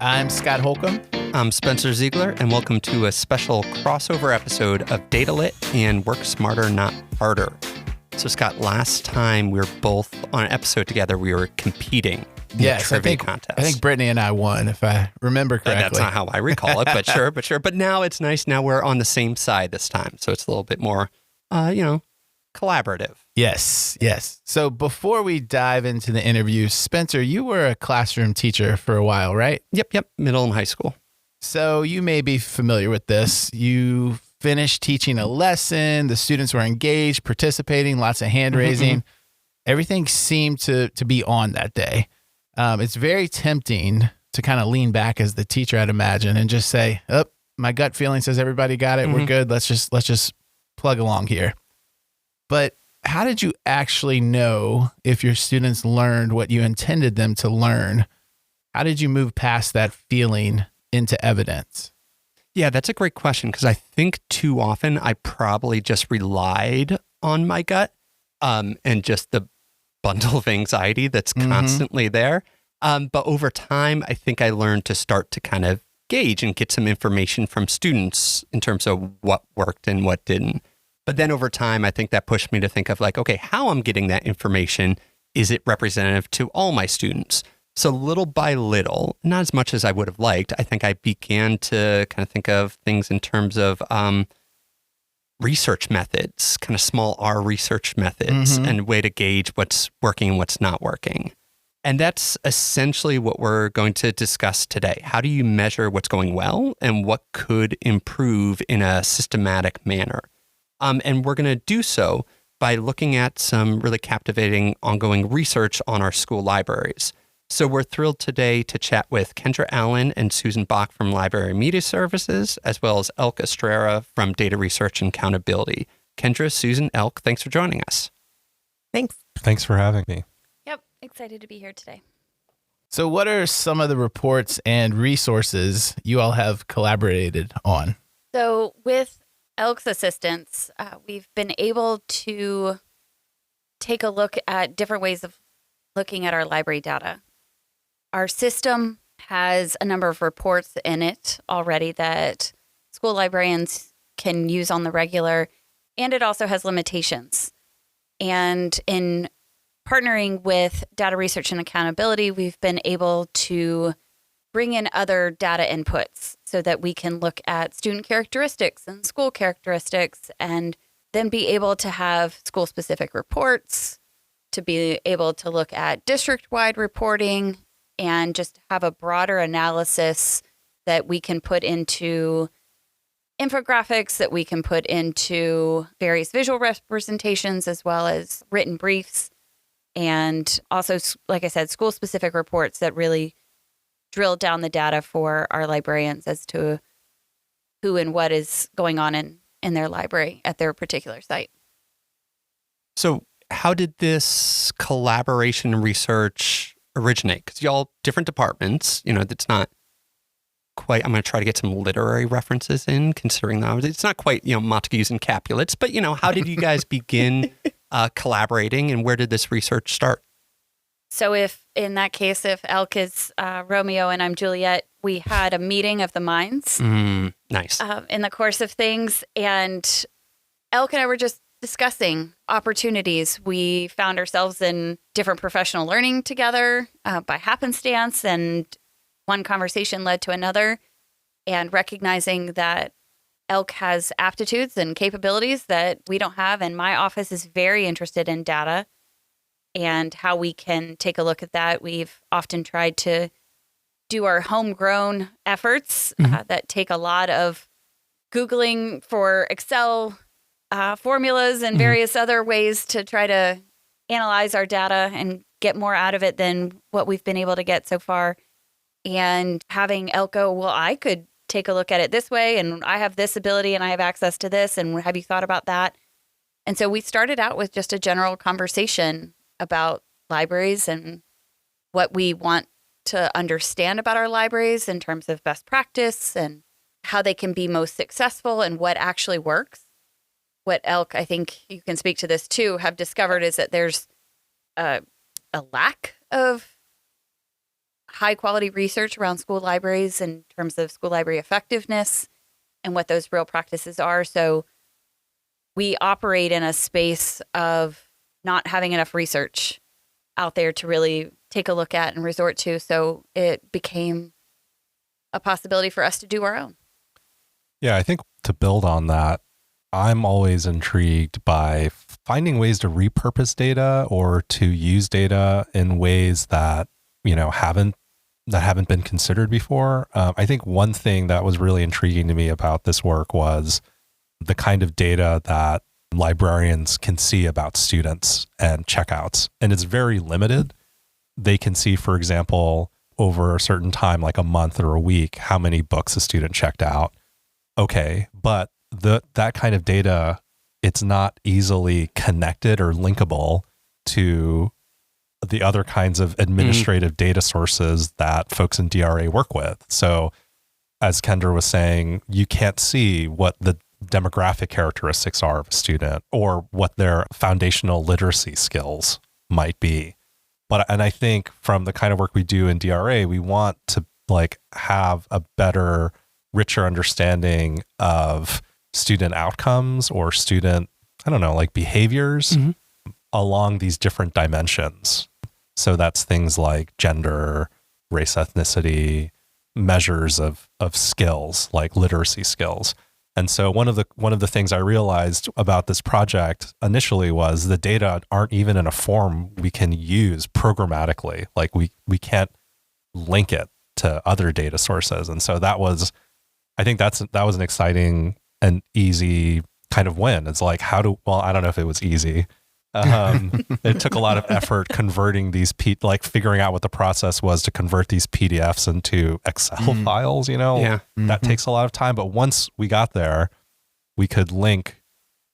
I'm Scott Holcomb. I'm Spencer Ziegler, and welcome to a special crossover episode of Data Lit and Work Smarter, Not Harder. So, Scott, last time we were both on an episode together, we were competing in a trivia contest. I think Brittany and I won, if I remember correctly. That's not how I recall it, but sure. But now it's nice. Now we're on the same side this time, so it's a little bit more, collaborative. Yes. So before we dive into the interview, Spencer, you were a classroom teacher for a while, right? Yep. Middle and high school. So you may be familiar with this. You finished teaching a lesson. The students were engaged, participating, lots of hand raising. Everything seemed to be on that day. It's very tempting to kind of lean back as the teacher, I'd imagine, and just say, "Oh, my gut feeling says everybody got it. We're good. Let's just plug along here." But how did you actually know if your students learned what you intended them to learn? How did you move past that feeling into evidence? Yeah, that's a great question, because I think too often I probably just relied on my gut and just the bundle of anxiety that's constantly there. But over time, I think I learned to start to kind of gauge and get some information from students in terms of what worked and what didn't. But then over time, I think that pushed me to think of like, okay, how I'm getting that information, is it representative to all my students? So little by little, not as much as I would have liked, I think I began to kind of think of things in terms of research methods, kind of small R research methods, and a way to gauge what's working and what's not working. And that's essentially what we're going to discuss today. How do you measure what's going well and what could improve in a systematic manner? And we're going to do so by looking at some really captivating ongoing research on our school libraries. So we're thrilled today to chat with Kendra Allen and Susan Bach from Library Media Services, as well as Elk Estrella from Data Research and Accountability. Kendra, Susan, Elk, thanks for joining us. Thanks for having me. Yep, excited to be here today. So what are some of the reports and resources you all have collaborated on? So with Elk's assistance, we've been able to take a look at different ways of looking at our library data. Our system has a number of reports in it already that school librarians can use on the regular, and it also has limitations. And in partnering with Data Research and Accountability, we've been able to bring in other data inputs so that we can look at student characteristics and school characteristics, and then be able to have school-specific reports, to be able to look at district-wide reporting, and just have a broader analysis that we can put into infographics, that we can put into various visual representations, as well as written briefs, and also, like I said, school-specific reports that really drill down the data for our librarians as to who and what is going on in their library at their particular site. So how did this collaboration and research originate? Because y'all different departments, that's not quite, I'm going to try to get some literary references in, considering that it's not quite, Montagues and Capulets, but, how did you guys begin collaborating, and where did this research start? So if Elk is Romeo and I'm Juliet, we had a meeting of the minds. Nice. In the course of things, and Elk and I were just discussing opportunities. We found ourselves in different professional learning together by happenstance, and one conversation led to another, and recognizing that Elk has aptitudes and capabilities that we don't have, and my office is very interested in data and how we can take a look at that. We've often tried to do our homegrown efforts that take a lot of Googling for Excel formulas and various other ways to try to analyze our data and get more out of it than what we've been able to get so far. And having Elk go, well, I could take a look at it this way, and I have this ability and I have access to this, and have you thought about that? And so we started out with just a general conversation about libraries and what we want to understand about our libraries in terms of best practice and how they can be most successful and what actually works. What Elk, I think you can speak to this too, have discovered is that there's a lack of high quality research around school libraries in terms of school library effectiveness and what those real practices are. So we operate in a space of not having enough research out there to really take a look at and resort to. So it became a possibility for us to do our own. Yeah, I think to build on that, I'm always intrigued by finding ways to repurpose data or to use data in ways that, haven't been considered before. I think one thing that was really intriguing to me about this work was the kind of data that librarians can see about students and checkouts. And it's very limited. They can see, for example, over a certain time, like a month or a week, how many books a student checked out. Okay, but that kind of data, it's not easily connected or linkable to the other kinds of administrative data sources that folks in DRA work with. So as Kendra was saying, you can't see what the demographic characteristics are of a student or what their foundational literacy skills might be. And I think from the kind of work we do in DRA, we want to have a better, richer understanding of student outcomes or student, behaviors along these different dimensions. So that's things like gender, race, ethnicity, measures of skills like literacy skills. And so one of the things I realized about this project initially was the data aren't even in a form we can use programmatically. Like we can't link it to other data sources. And so that was an exciting and easy kind of win. It's like, I don't know if it was easy. It took a lot of effort converting these, figuring out what the process was to convert these PDFs into Excel files, that takes a lot of time. But once we got there, we could link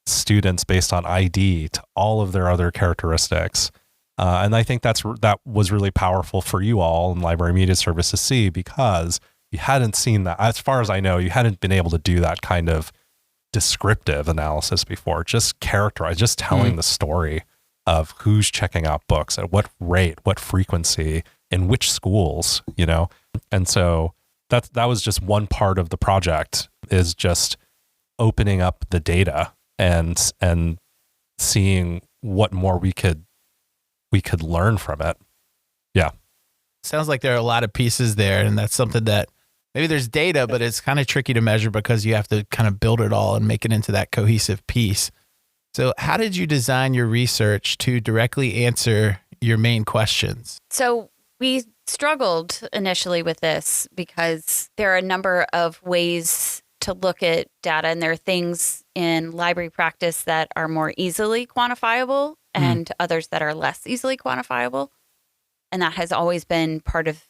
students based on ID to all of their other characteristics. And I think that was really powerful for you all in Library Media Service to see, because you hadn't seen that. As far as I know, you hadn't been able to do that kind of descriptive analysis before, just telling the story of who's checking out books at what rate, what frequency, in which schools, And so that was just one part of the project, is just opening up the data and seeing what more we could learn from it. Yeah. Sounds like there are a lot of pieces there, and that's something that maybe there's data, but it's kind of tricky to measure because you have to kind of build it all and make it into that cohesive piece. So how did you design your research to directly answer your main questions? So we struggled initially with this because there are a number of ways to look at data, and there are things in library practice that are more easily quantifiable and others that are less easily quantifiable. And that has always been part of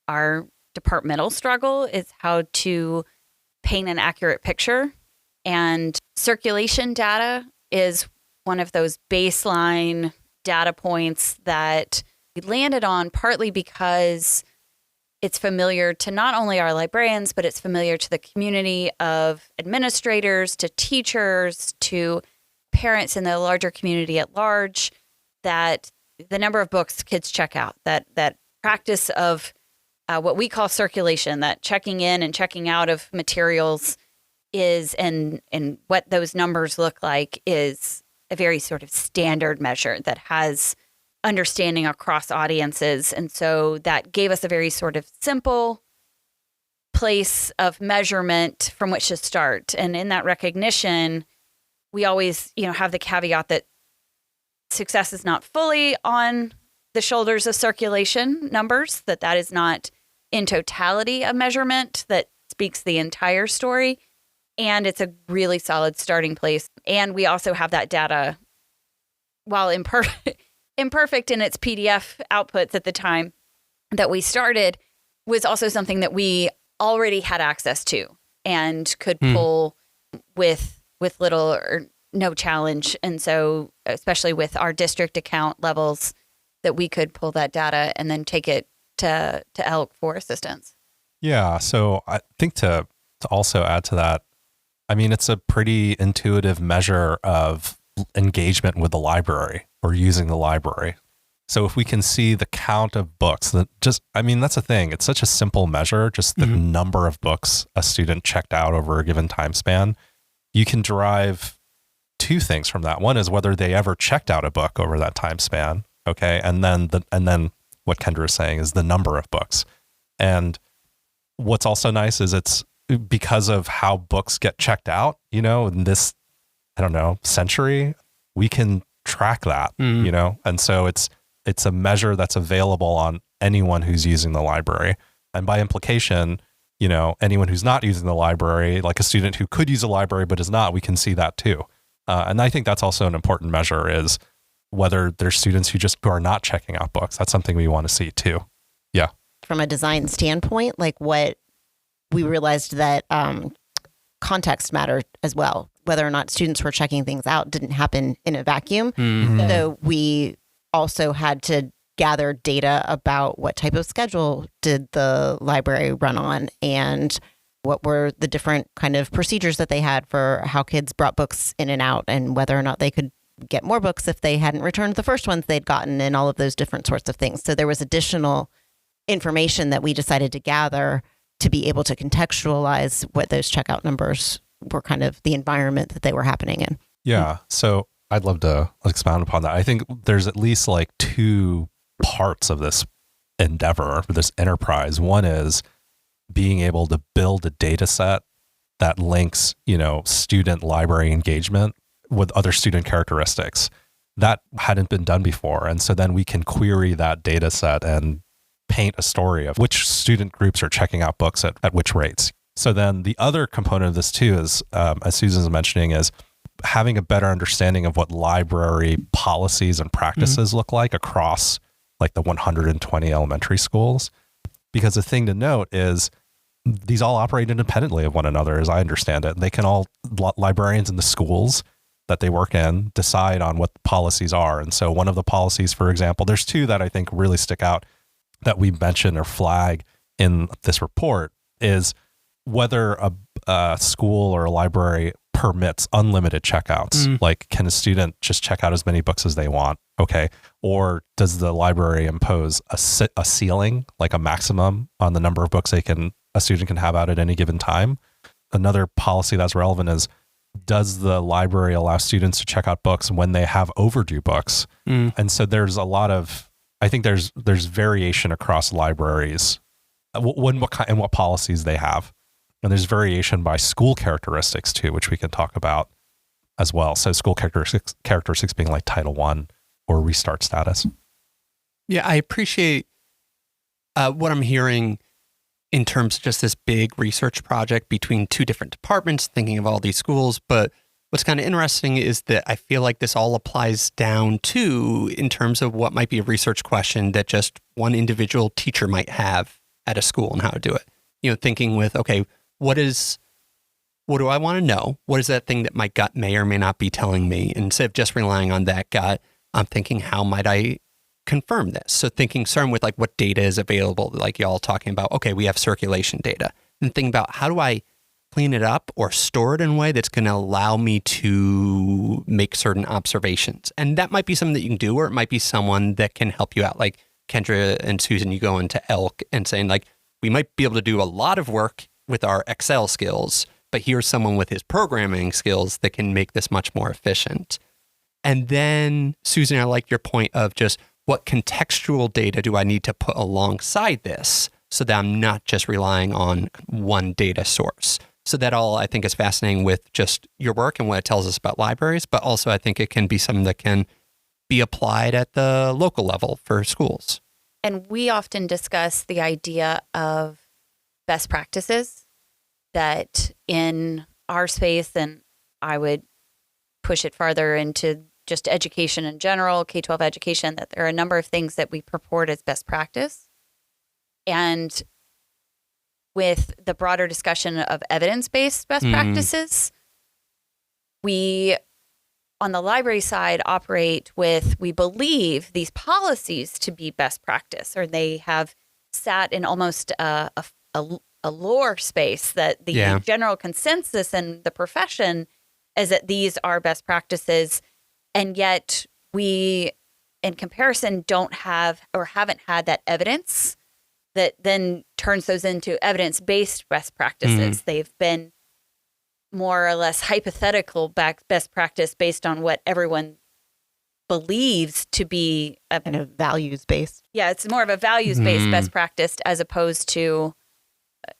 our departmental struggle, is how to paint an accurate picture. And circulation data is one of those baseline data points that we landed on, partly because it's familiar to not only our librarians, but it's familiar to the community of administrators, to teachers, to parents in the larger community at large, that the number of books kids check out, that practice of what we call circulation, that checking in and checking out of materials is, and what those numbers look like, is a very sort of standard measure that has understanding across audiences. And so that gave us a very sort of simple place of measurement from which to start. And in that recognition, we always, have the caveat that success is not fully on the shoulders of circulation numbers, that is not in totality a measurement that speaks the entire story. And it's a really solid starting place. And we also have that data, while imperfect in its PDF outputs at the time that we started, was also something that we already had access to and could pull with little or no challenge. And so, especially with our district account levels, that we could pull that data and then take it to ELK for assistance. Yeah. So I think to also add to that, I mean, it's a pretty intuitive measure of engagement with the library or using the library. So if we can see the count of books, that's a thing. It's such a simple measure, just the number of books a student checked out over a given time span. You can derive two things from that. One is whether they ever checked out a book over that time span. Okay. And then what Kendra is saying is the number of books. And what's also nice is it's because of how books get checked out, in this, century, we can track that, and so it's a measure that's available on anyone who's using the library. And by implication, anyone who's not using the library, like a student who could use a library but is not, we can see that too. And I think that's also an important measure, is whether there's students who are not checking out books. That's something we want to see too. Yeah. From a design standpoint, like what we realized that context mattered as well. Whether or not students were checking things out didn't happen in a vacuum. Mm-hmm. So we also had to gather data about what type of schedule did the library run on, and what were the different kind of procedures that they had for how kids brought books in and out, and whether or not they could get more books if they hadn't returned the first ones they'd gotten, and all of those different sorts of things. So there was additional information that we decided to gather to be able to contextualize what those checkout numbers were, kind of the environment that they were happening in. Yeah. So I'd love to expound upon that. I think there's at least like two parts of this endeavor, this enterprise. One is being able to build a data set that links, student library engagement with other student characteristics. That hadn't been done before. And so then we can query that data set and paint a story of which student groups are checking out books at which rates. So then the other component of this too is, as Susan's mentioning, is having a better understanding of what library policies and practices look like across like the 120 elementary schools. Because the thing to note is these all operate independently of one another, as I understand it. They can all, librarians in the schools that they work in, decide on what the policies are. And so one of the policies, for example, there's two that I think really stick out that we mention or flag in this report, is whether a school or a library permits unlimited checkouts. Like, can a student just check out as many books as they want? Okay. Or does the library impose a ceiling, like a maximum on the number of books a student can have out at any given time? Another policy that's relevant is, does the library allow students to check out books when they have overdue books? And so there's a lot of, I think there's variation across libraries, what policies they have. And there's variation by school characteristics too, which we can talk about as well. So school characteristics being like Title I or restart status. Yeah, I appreciate what I'm hearing in terms of just this big research project between two different departments, thinking of all these schools. But what's kind of interesting is that I feel like this all applies down to, in terms of what might be a research question that just one individual teacher might have at a school and how to do it. Thinking with, okay, what do I want to know? What is that thing that my gut may or may not be telling me? And instead of just relying on that gut, I'm thinking, how might I confirm this? So starting with like what data is available, like y'all talking about, okay, we have circulation data, and thinking about how do I clean it up or store it in a way that's going to allow me to make certain observations. And that might be something that you can do, or it might be someone that can help you out. Like Kendra and Susan, you go into ELK and saying like, we might be able to do a lot of work with our Excel skills, but here's someone with his programming skills that can make this much more efficient. And then Susan, I like your point of just what contextual data do I need to put alongside this so that I'm not just relying on one data source. So that all I think is fascinating with just your work and what it tells us about libraries, but also I think it can be something that can be applied at the local level for schools. And we often discuss the idea of best practices that in our space, and I would push it farther into just education in general, K-12 education, that there are a number of things that we purport as best practice. And with the broader discussion of evidence-based best practices, we, on the library side, operate with, we believe, these policies to be best practice, or they have sat in almost a lore space that the general consensus in the profession is that these are best practices. And yet we in comparison, don't have or haven't had that evidence that then turns those into evidence-based best practices. They've been more or less hypothetical best practice based on what everyone believes to be a kind of values-based. Yeah, it's more of a values-based best practice as opposed to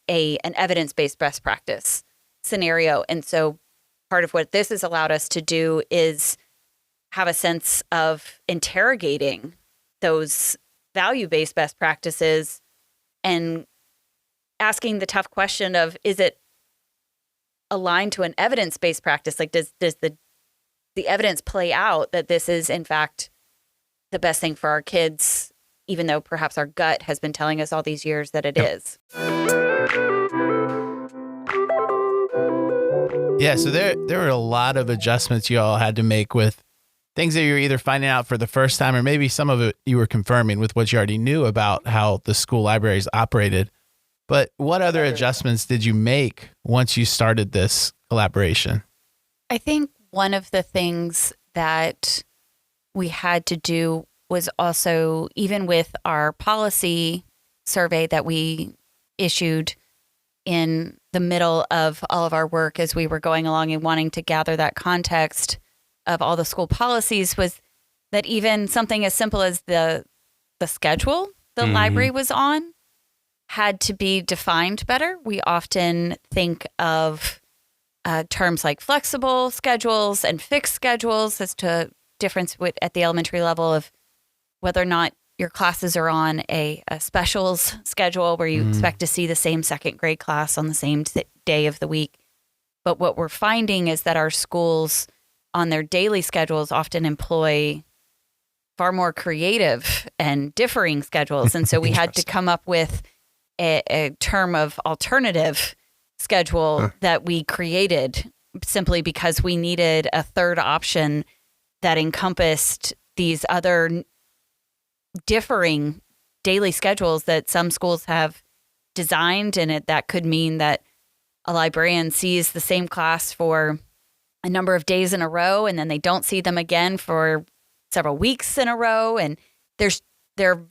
an evidence-based best practice scenario. And so part of what this has allowed us to do is have a sense of interrogating those value-based best practices and asking the tough question of, is it aligned to an evidence-based practice? Like, does the evidence play out that this is, in fact, the best thing for our kids, even though perhaps our gut has been telling us all these years that it is? Yeah, so there were a lot of adjustments you all had to make with things that you were either finding out for the first time, or maybe some of it you were confirming with what you already knew about how the school libraries operated. But what other adjustments did you make once you started this collaboration? I think one of the things that we had to do was also, even with our policy survey that we issued in the middle of all of our work as we were going along and wanting to gather that context of all the school policies, was that even something as simple as the schedule the library was on had to be defined better. We often think of terms like flexible schedules and fixed schedules as to difference at the elementary level of whether or not your classes are on a specials schedule where you expect to see the same second grade class on the same day of the week. But what we're finding is that our schools on their daily schedules often employ far more creative and differing schedules. And so we had to come up with a term of alternative schedule that we created simply because we needed a third option that encompassed these other differing daily schedules that some schools have designed. And that could mean that a librarian sees the same class for a number of days in a row, and then they don't see them again for several weeks in a row. And there are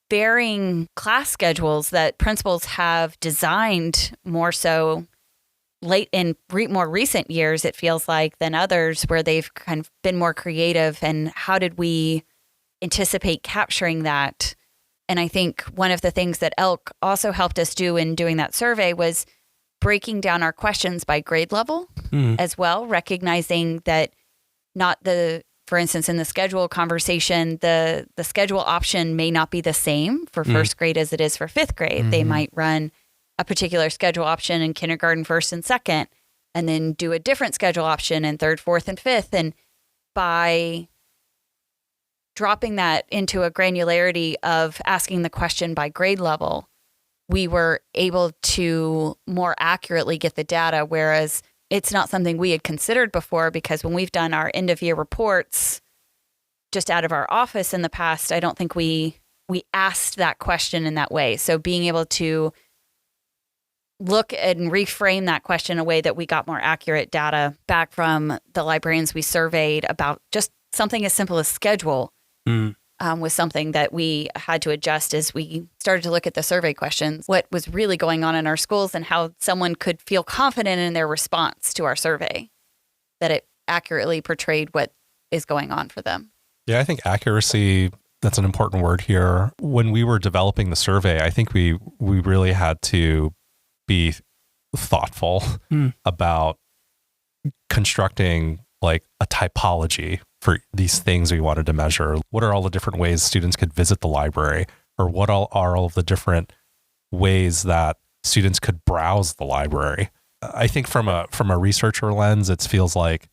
varying class schedules that principals have designed more so late in more recent years, it feels like, than others where they've kind of been more creative. And how did we anticipate capturing that? And I think one of the things that ELK also helped us do in doing that survey was breaking down our questions by grade level as well, recognizing that for instance, in the schedule conversation, the schedule option may not be the same for first grade as it is for fifth grade. They might run a particular schedule option in kindergarten, first and second, and then do a different schedule option in third, fourth, and fifth. And by dropping that into a granularity of asking the question by grade level, we were able to more accurately get the data, whereas it's not something we had considered before, because when we've done our end of year reports just out of our office in the past, I don't think we asked that question in that way. So being able to look and reframe that question in a way that we got more accurate data back from the librarians we surveyed about just something as simple as schedule was something that we had to adjust as we started to look at the survey questions, what was really going on in our schools and how someone could feel confident in their response to our survey, that it accurately portrayed what is going on for them. Yeah, I think accuracy, that's an important word here. When we were developing the survey, I think we really had to be thoughtful about constructing like a typology for these things we wanted to measure. What are all the different ways students could visit the library? Or what are all of the different ways that students could browse the library? I think from a researcher lens, it feels like,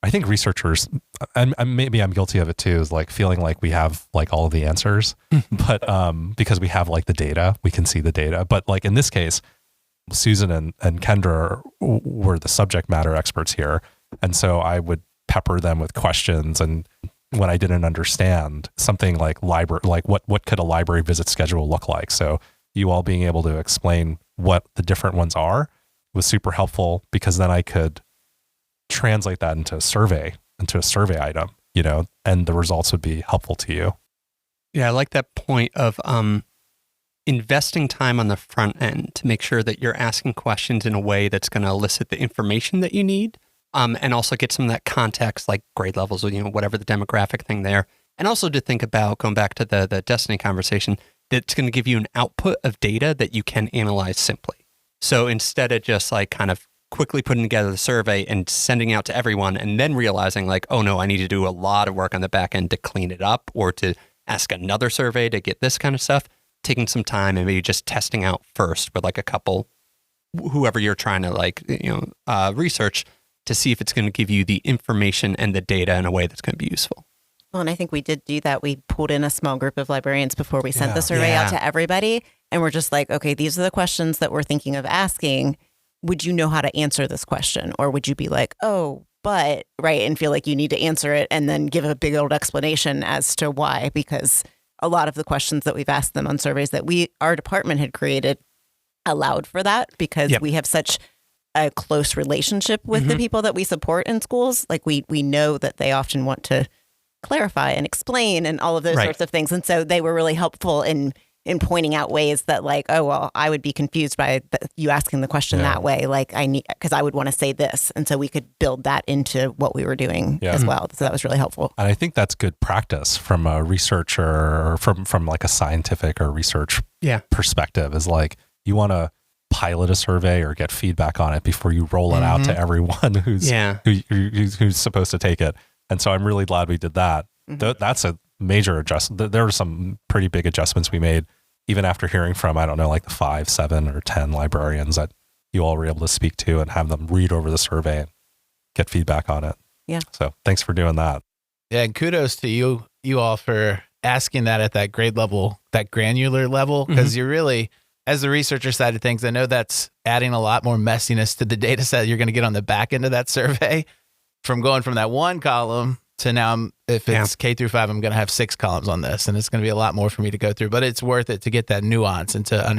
I think researchers, and maybe I'm guilty of it too, is like feeling like we have like all of the answers, but because we have like the data, we can see the data. But like in this case, Susan and Kendra were the subject matter experts here. And so I would pepper them with questions, and when I didn't understand something like what could a library visit schedule look like? So you all being able to explain what the different ones are was super helpful, because then I could translate that into a survey item, and the results would be helpful to you. Yeah, I like that point of investing time on the front end to make sure that you're asking questions in a way that's going to elicit the information that you need, and also get some of that context, like grade levels or whatever the demographic thing there, and also to think about, going back to the Destiny conversation, that's going to give you an output of data that you can analyze simply. So instead of just like kind of quickly putting together the survey and sending out to everyone and then realizing like, oh no, I need to do a lot of work on the back end to clean it up or to ask another survey to get this kind of stuff, taking some time and maybe just testing out first with like a couple, whoever you're trying to research, to see if it's going to give you the information and the data in a way that's going to be useful. Well, and I think we did do that. We pulled in a small group of librarians before we sent the survey out to everybody. And we're just like, okay, these are the questions that we're thinking of asking. Would you know how to answer this question? Or would you be like, oh, but, right, and feel like you need to answer it and then give a big old explanation as to why? Because a lot of the questions that we've asked them on surveys that our department had created allowed for that, because we have such a close relationship with the people that we support in schools. Like we know that they often want to clarify and explain and all of those sorts of things. And so they were really helpful in pointing out ways that like, oh, well, I would be confused by you asking the question that way. Like because I would want to say this. And so we could build that into what we were doing as well. So that was really helpful. And I think that's good practice from a researcher or from like a scientific or research perspective, is like, you want to pilot a survey or get feedback on it before you roll it out to everyone who's supposed to take it. And so I'm really glad we did that. That's a major adjustment. There were some pretty big adjustments we made, even after hearing from, I don't know, like the 5, 7, or 10 librarians that you all were able to speak to and have them read over the survey and get feedback on it. Yeah. So thanks for doing that. Yeah, and kudos to you all for asking that at that grade level, that granular level, because you're really, as the researcher side of things, I know that's adding a lot more messiness to the data set you're going to get on the back end of that survey, from going from that one column to now, if it's K through 5, I'm going to have 6 columns on this, and it's going to be a lot more for me to go through, but it's worth it to get that nuance and to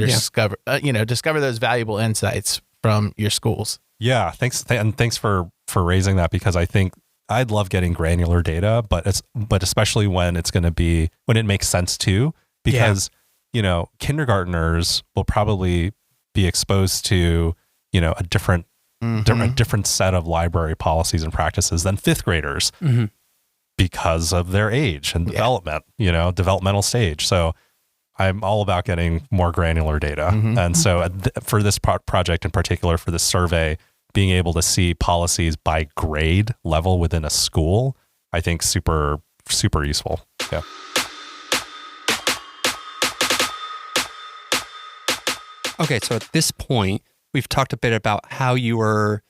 discover those valuable insights from your schools. Yeah. Thanks. And thanks for raising that, because I think I'd love getting granular data, but especially when it makes sense too, because, kindergartners will probably be exposed to, a different set of library policies and practices than 5th graders because of their age and development, developmental stage. So I'm all about getting more granular data. And so for this project in particular, for this survey, being able to see policies by grade level within a school, I think super, super useful. Yeah. Okay, so at this point, we've talked a bit about how you were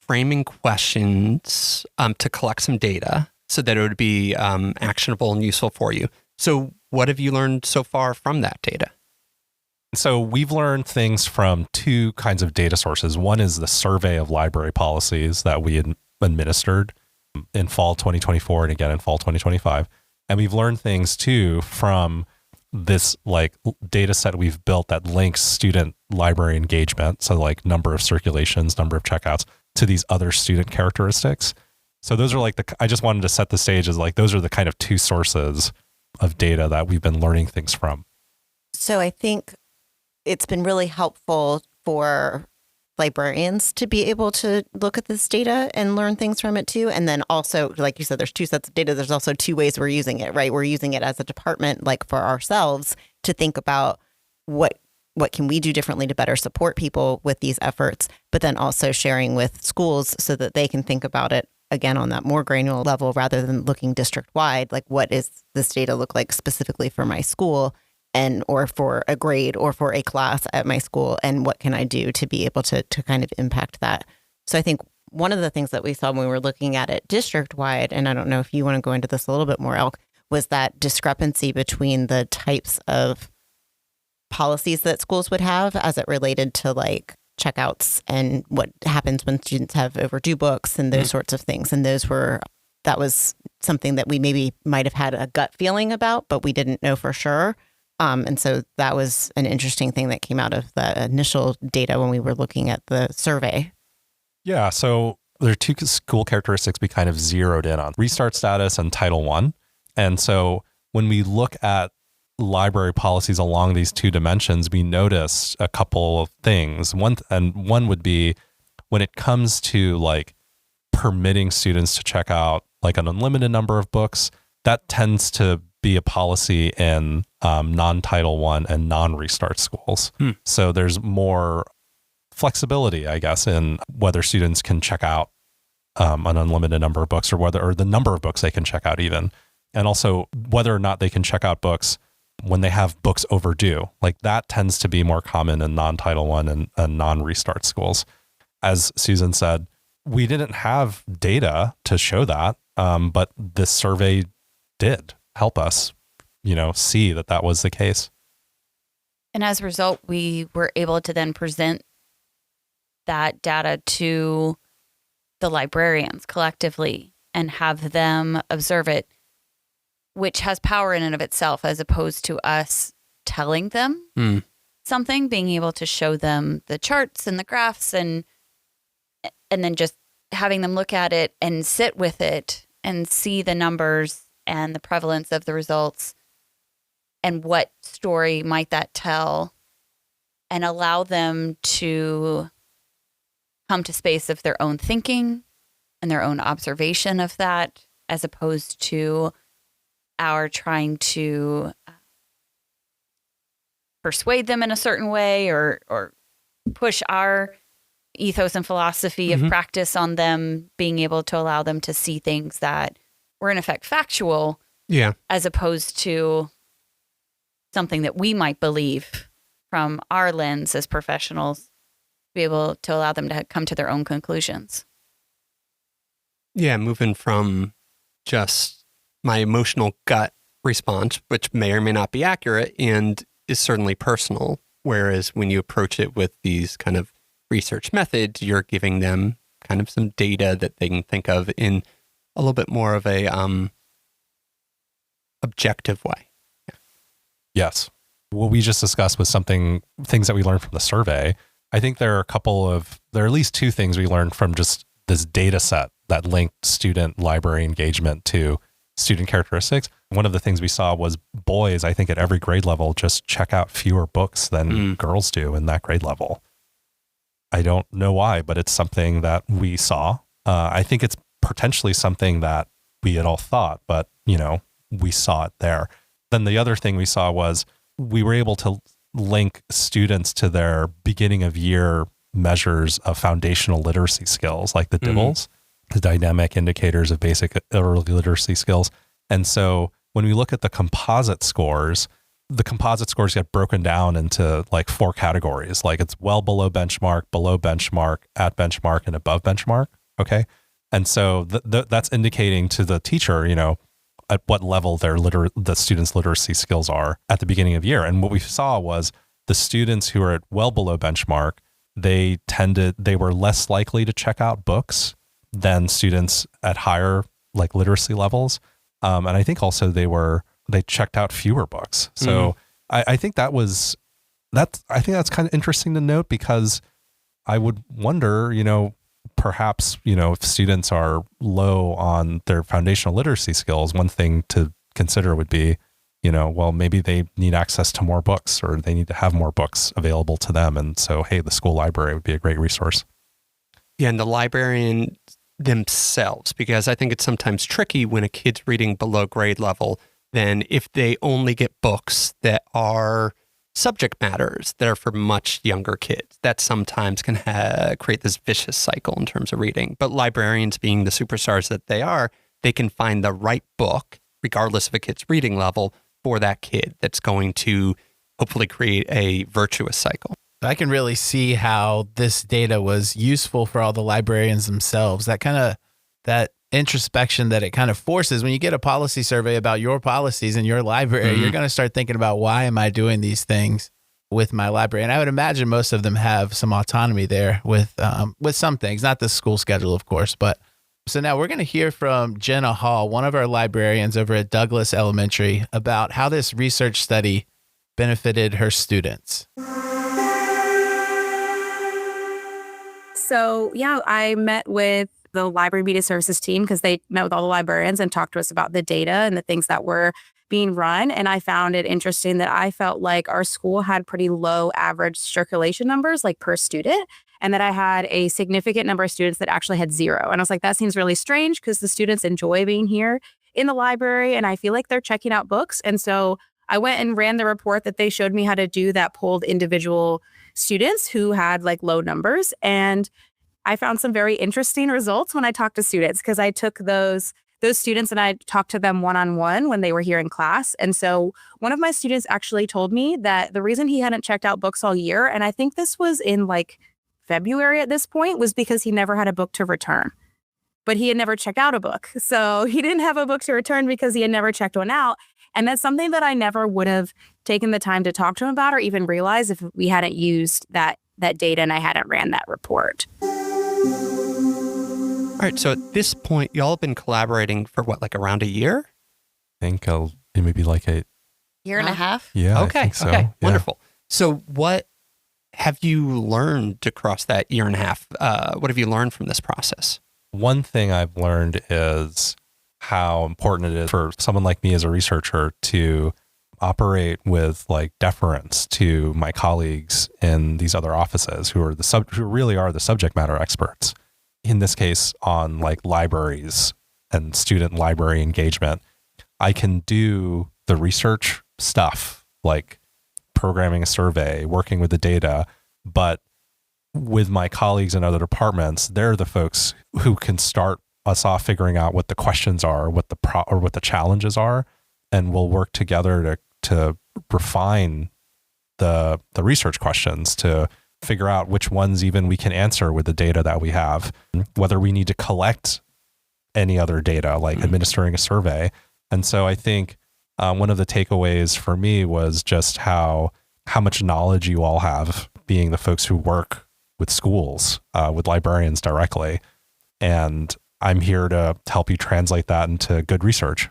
framing questions to collect some data so that it would be actionable and useful for you. So what have you learned so far from that data? So we've learned things from 2 kinds of data sources. One is the survey of library policies that we had administered in fall 2024 and again in fall 2025. And we've learned things too from this like data set we've built that links student library engagement, so like number of circulations, number of checkouts, to these other student characteristics. So those are I just wanted to set the stage as like, those are the kind of 2 sources of data that we've been learning things from. So I think it's been really helpful for librarians to be able to look at this data and learn things from it too. And then also, like you said, there's 2 sets of data. There's also 2 ways we're using it, right? We're using it as a department, like for ourselves, to think about what can we do differently to better support people with these efforts, but then also sharing with schools so that they can think about it again on that more granular level rather than looking district wide. Like, what is this data look like specifically for my school? Or for a grade or for a class at my school, and what can I do to be able to kind of impact that? So I think one of the things that we saw when we were looking at it district-wide, and I don't know if you want to go into this a little bit more, Elk, was that discrepancy between the types of policies that schools would have as it related to like checkouts and what happens when students have overdue books and those sorts of things. And that was something that we maybe might have had a gut feeling about, but we didn't know for sure. And so that was an interesting thing that came out of the initial data when we were looking at the survey. Yeah. So there are two school characteristics we kind of zeroed in on: restart status and Title I. And so when we look at library policies along these two dimensions, we notice a couple of things. One would be when it comes to like permitting students to check out like an unlimited number of books, that tends to be a policy in non-Title I and non-restart schools. So there's more flexibility, I guess, in whether students can check out an unlimited number of books, or the number of books they can check out even. And also whether or not they can check out books when they have books overdue. Like that tends to be more common in non-Title I and non-restart schools. As Susan said, we didn't have data to show that, but this survey did help us, see that that was the case. And as a result, we were able to then present that data to the librarians collectively and have them observe it, which has power in and of itself, as opposed to us telling them something, being able to show them the charts and the graphs and then just having them look at it and sit with it and see the numbers and the prevalence of the results and what story might that tell, and allow them to come to space of their own thinking and their own observation of that, as opposed to our trying to persuade them in a certain way or push our ethos and philosophy of practice on them, being able to allow them to see things that were in effect factual, as opposed to something that we might believe from our lens as professionals, be able to allow them to come to their own conclusions. Yeah, moving from just my emotional gut response, which may or may not be accurate and is certainly personal, whereas when you approach it with these kind of research methods, you're giving them kind of some data that they can think of in a little bit more of a objective way. Yes. What we just discussed was things that we learned from the survey. I think there are at least two things we learned from just this data set that linked student library engagement to student characteristics. One of the things we saw was boys, I think at every grade level, just check out fewer books than girls do in that grade level. I don't know why, but it's something that we saw. I think it's potentially something that we had all thought, but we saw it there. Then the other thing we saw was we were able to link students to their beginning of year measures of foundational literacy skills, like the DIBELS, the dynamic indicators of basic early literacy skills. And so when we look at the composite scores get broken down into like 4 categories. Like it's well below benchmark, at benchmark, and above benchmark. Okay. And so that's indicating to the teacher, at what level the students' literacy skills are at the beginning of year. And what we saw was the students who are at well below benchmark, they were less likely to check out books than students at higher like literacy levels. And I think also they checked out fewer books. So I think that's kind of interesting to note, because I would wonder, perhaps, if students are low on their foundational literacy skills, one thing to consider would be, well, maybe they need access to more books, or they need to have more books available to them. And so, hey, the school library would be a great resource. Yeah, and the librarian themselves, because I think it's sometimes tricky when a kid's reading below grade level, then if they only get books that are subject matters that are for much younger kids, that sometimes can create this vicious cycle in terms of reading. But librarians, being the superstars that they are, they can find the right book, regardless of a kid's reading level, for that kid that's going to hopefully create a virtuous cycle. I can really see how this data was useful for all the librarians themselves. That introspection that it kind of forces when you get a policy survey about your policies in your library, you're going to start thinking about, why am I doing these things with my library? And I would imagine most of them have some autonomy there with some things, not the school schedule, of course. But so now we're going to hear from Jenna Hall, one of our librarians over at Douglas Elementary, about how this research study benefited her students. So, I met with the library media services team because they met with all the librarians and talked to us about the data and the things that were being run. And I found it interesting that I felt like our school had pretty low average circulation numbers, like per student, and that I had a significant number of students that actually had 0. And I was like, that seems really strange because the students enjoy being here in the library and I feel like they're checking out books. And so I went and ran the report that they showed me how to do that pulled individual students who had like low numbers. And I found some very interesting results when I talked to students because I took those students and I talked to them one-on-one when they were here in class. And so one of my students actually told me that the reason he hadn't checked out books all year, and I think this was in like February at this point, was because he never had a book to return. But he had never checked out a book. So he didn't have a book to return because he had never checked one out. And that's something that I never would have taken the time to talk to him about or even realize if we hadn't used that data and I hadn't ran that report. All right. So at this point, y'all have been collaborating for what, like around a year? I think maybe like a Year and a half. yeah. Okay. I think so. Okay. Yeah. Wonderful. So what have you learned across that year and a half? What have you learned from this process? One thing I've learned is how important it is for someone like me as a researcher to operate with like deference to my colleagues in these other offices who really are the subject matter experts. In this case, on like libraries and student library engagement, I can do the research stuff like programming a survey, working with the data, but with my colleagues in other departments, they're the folks who can start us off figuring out what the questions are, what the challenges are, and we'll work together to refine the research questions to figure out which ones even we can answer with the data that we have, whether we need to collect any other data like administering a survey. And so I think one of the takeaways for me was just how much knowledge you all have, being the folks who work with schools, with librarians directly. And I'm here to help you translate that into good research.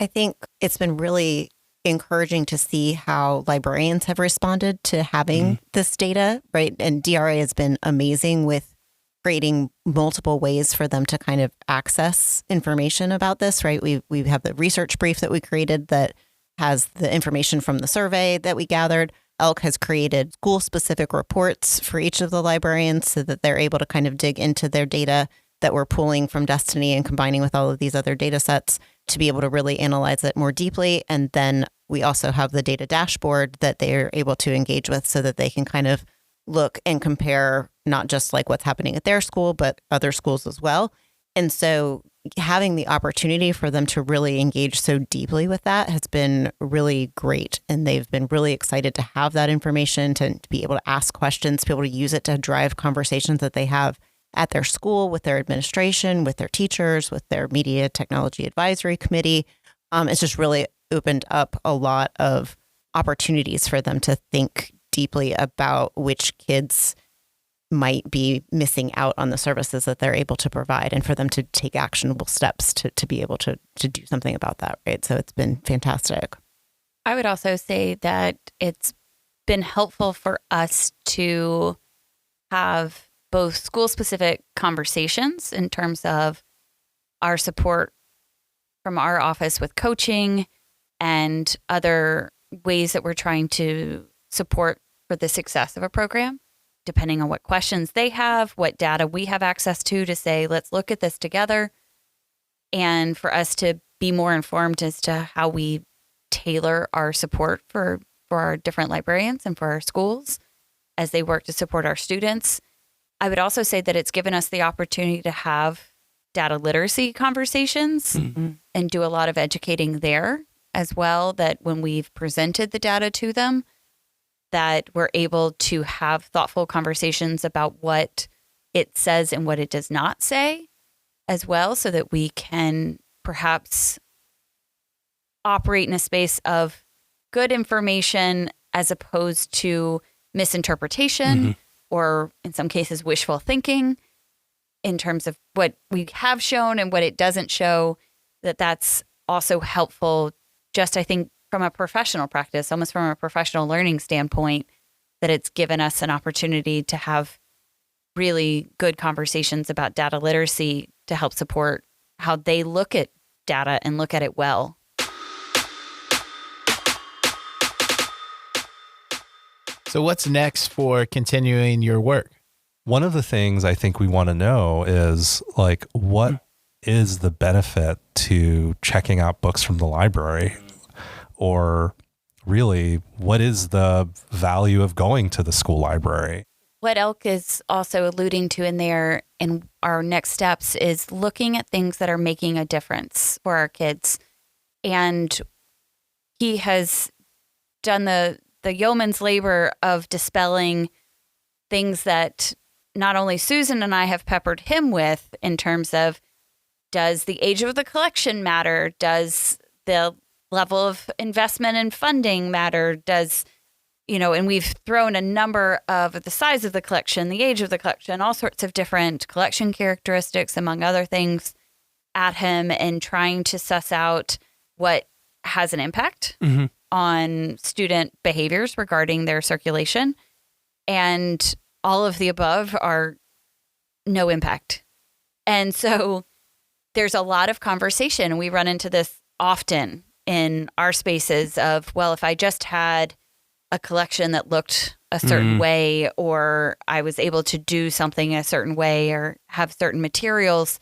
I think it's been really encouraging to see how librarians have responded to having this data, right? And DRA has been amazing with creating multiple ways for them to kind of access information about this, right? We have the research brief that we created that has the information from the survey that we gathered. ELK has created school-specific reports for each of the librarians so that they're able to kind of dig into their data that we're pulling from Destiny and combining with all of these other data sets to be able to really analyze it more deeply. And then we also have the data dashboard that they're able to engage with so that they can kind of look and compare not just like what's happening at their school, but other schools as well. And so having the opportunity for them to really engage so deeply with that has been really great. And they've been really excited to have that information, to be able to ask questions, to be able to use it to drive conversations that they have at their school, with their administration, with their teachers, with their media technology advisory committee. It's just really opened up a lot of opportunities for them to think deeply about which kids might be missing out on the services that they're able to provide, and for them to take actionable steps to be able to do something about that, right? So it's been fantastic. I would also say that it's been helpful for us to have both school-specific conversations in terms of our support from our office with coaching and other ways that we're trying to support for the success of a program, depending on what questions they have, what data we have access to say, let's look at this together. And for us to be more informed as to how we tailor our support for our different librarians and for our schools as they work to support our students. I would also say that it's given us the opportunity to have data literacy conversations and do a lot of educating there as well, that when we've presented the data to them, that we're able to have thoughtful conversations about what it says and what it does not say as well, so that we can perhaps operate in a space of good information as opposed to misinterpretation or in some cases wishful thinking in terms of what we have shown and what it doesn't show. That's also helpful, just I think from a professional practice, almost from a professional learning standpoint, that it's given us an opportunity to have really good conversations about data literacy to help support how they look at data and look at it well. So what's next for continuing your work? One of the things I think we want to know is like, what is the benefit to checking out books from the library? Or really, what is the value of going to the school library? What Elk is also alluding to in there in our next steps is looking at things that are making a difference for our kids. And he has done the yeoman's labor of dispelling things that not only Susan and I have peppered him with in terms of, does the age of the collection matter? Does the level of investment and funding matter? Does, and we've thrown a number of the size of the collection, the age of the collection, all sorts of different collection characteristics, among other things, at him, and trying to suss out what has an impact on student behaviors regarding their circulation. And all of the above are no impact. And so there's a lot of conversation, and we run into this often in our spaces of, well, if I just had a collection that looked a certain way, or I was able to do something a certain way or have certain materials,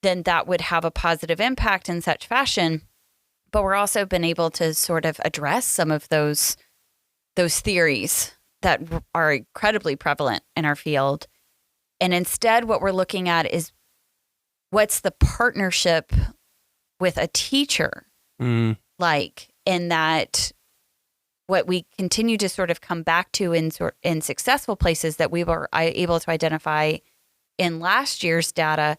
then that would have a positive impact in such fashion. But we're also been able to sort of address some of those theories that are incredibly prevalent in our field. And instead, what we're looking at is, what's the partnership with a teacher like, in that what we continue to sort of come back to in successful places that we were able to identify in last year's data,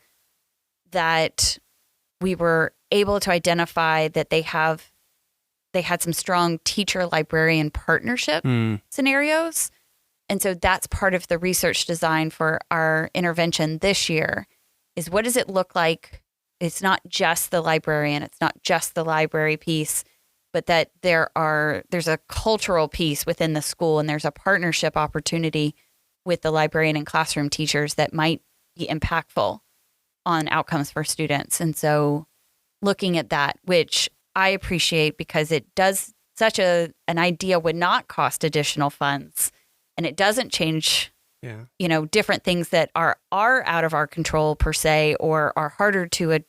that we were able to identify that they had some strong teacher librarian partnership scenarios. And so that's part of the research design for our intervention this year, is what does it look like? It's not just the librarian, it's not just the library piece, but that there's a cultural piece within the school, and there's a partnership opportunity with the librarian and classroom teachers that might be impactful on outcomes for students. And so looking at that, which I appreciate because it does, such an idea would not cost additional funds, and it doesn't change different things that are out of our control per se, or are harder to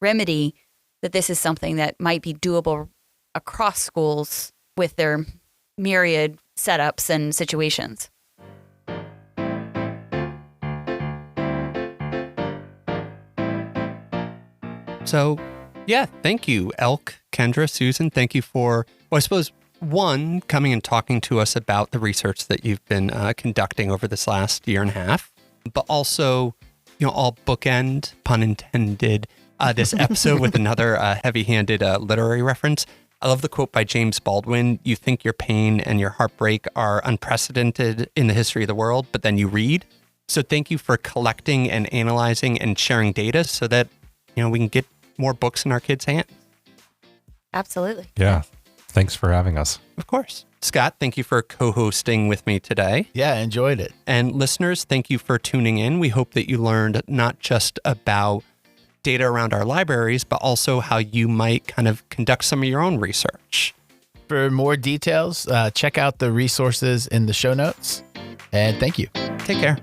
remedy, that this is something that might be doable across schools with their myriad setups and situations. So, yeah, thank you, Elk, Kendra, Susan. Thank you for, I suppose, one, coming and talking to us about the research that you've been conducting over this last year and a half, but also, all bookend, pun intended, this episode with another heavy-handed literary reference. I love the quote by James Baldwin: "You think your pain and your heartbreak are unprecedented in the history of the world, but then you read." So thank you for collecting and analyzing and sharing data so that, we can get more books in our kids' hands. Absolutely. Yeah. Thanks for having us. Of course. Scott, thank you for co-hosting with me today. Yeah, I enjoyed it. And listeners, thank you for tuning in. We hope that you learned not just about data around our libraries, but also how you might kind of conduct some of your own research. For more details, check out the resources in the show notes. And thank you. Take care.